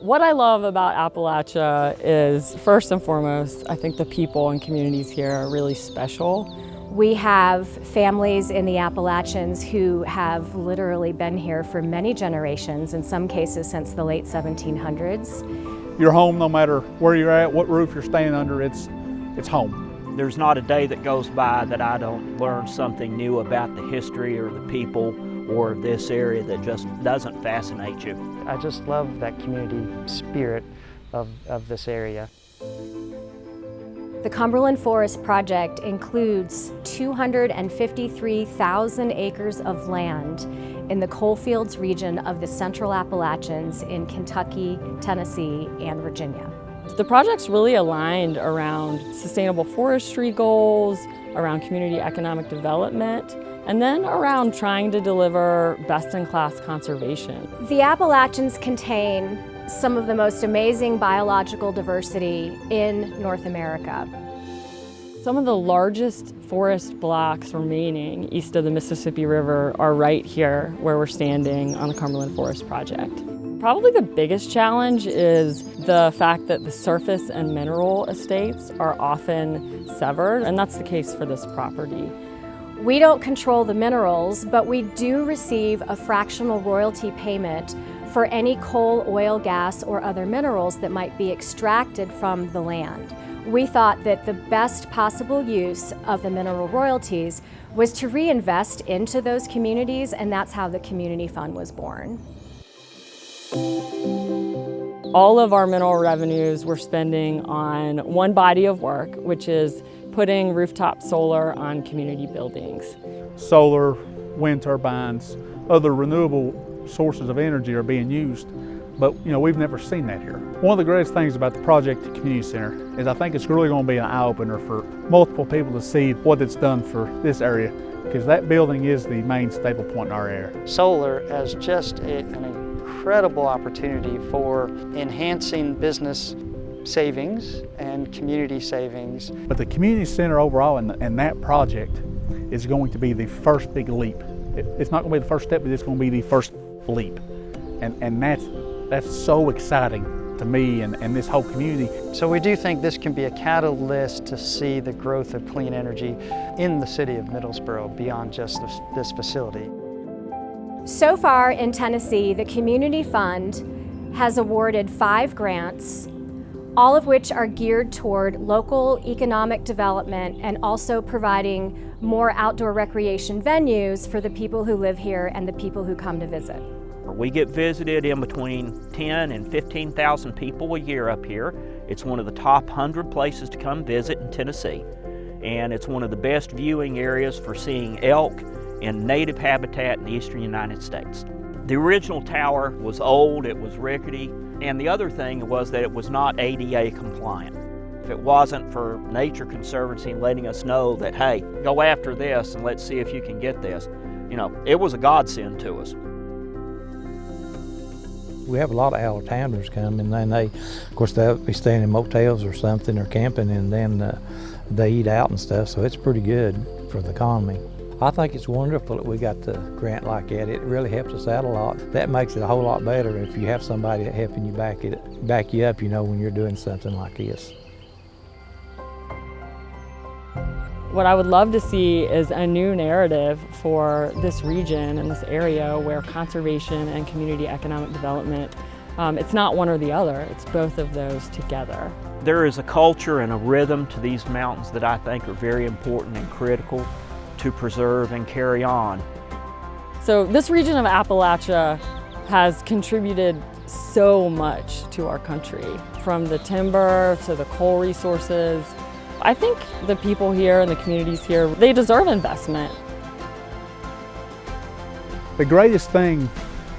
What I love about Appalachia is, first and foremost, I think the people and communities here are really special. We have families in the Appalachians who have literally been here for many generations, in some cases since the late 1700s. Your home, no matter where you're at, what roof you're staying under, it's home. There's not a day that goes by that I don't learn something new about the history or the people or this area that just doesn't fascinate you. I just love that community spirit of this area. The Cumberland Forest Project includes 253,000 acres of land in the coalfields region of the Central Appalachians in Kentucky, Tennessee, and Virginia. The project's really aligned around sustainable forestry goals, around community economic development, and then around trying to deliver best-in-class conservation. The Appalachians contain some of the most amazing biological diversity in North America. Some of the largest forest blocks remaining east of the Mississippi River are right here where we're standing on the Cumberland Forest Project. Probably the biggest challenge is the fact that the surface and mineral estates are often severed, and that's the case for this property. We don't control the minerals, but we do receive a fractional royalty payment for any coal, oil, gas, or other minerals that might be extracted from the land. We thought that the best possible use of the mineral royalties was to reinvest into those communities, and that's how the community fund was born. All of our mineral revenues we're spending on one body of work, which is putting rooftop solar on community buildings. Solar, wind turbines, other renewable sources of energy are being used, but we've never seen that here. One of the greatest things about the project at Community Center is I think it's really going to be an eye-opener for multiple people to see what it's done for this area, because that building is the main staple point in our area. Solar as just an incredible opportunity for enhancing business savings and community savings. But the Community Center overall and that project is going to be the first big leap. It's not going to be the first step, but it's going to be the first leap. And that's so exciting to me and this whole community. So we do think this can be a catalyst to see the growth of clean energy in the city of Middlesboro beyond just this facility. So far in Tennessee, the Community Fund has awarded 5 grants, all of which are geared toward local economic development and also providing more outdoor recreation venues for the people who live here and the people who come to visit. We get visited in between 10 and 15,000 people a year up here. It's one of the top 100 places to come visit in Tennessee, and it's one of the best viewing areas for seeing elk in native habitat in the eastern United States. The original tower was old, it was rickety, and the other thing was that it was not ADA compliant. If it wasn't for Nature Conservancy letting us know that, hey, go after this and let's see if you can get this, it was a godsend to us. We have a lot of out-of-towners come, and then of course, they'll be staying in motels or something or camping, and then they eat out and stuff, so it's pretty good for the economy. I think it's wonderful that we got the grant like that. It really helps us out a lot. That makes it a whole lot better if you have somebody helping you back you up, when you're doing something like this. What I would love to see is a new narrative for this region and this area where conservation and community economic development, it's not one or the other, it's both of those together. There is a culture and a rhythm to these mountains that I think are very important and critical to preserve and carry on. So this region of Appalachia has contributed so much to our country, from the timber to the coal resources. I think the people here and the communities here, they deserve investment. The greatest thing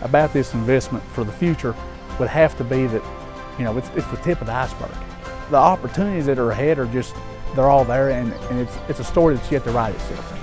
about this investment for the future would have to be that, it's the tip of the iceberg. The opportunities that are ahead they're all there, and it's a story that's yet to write itself.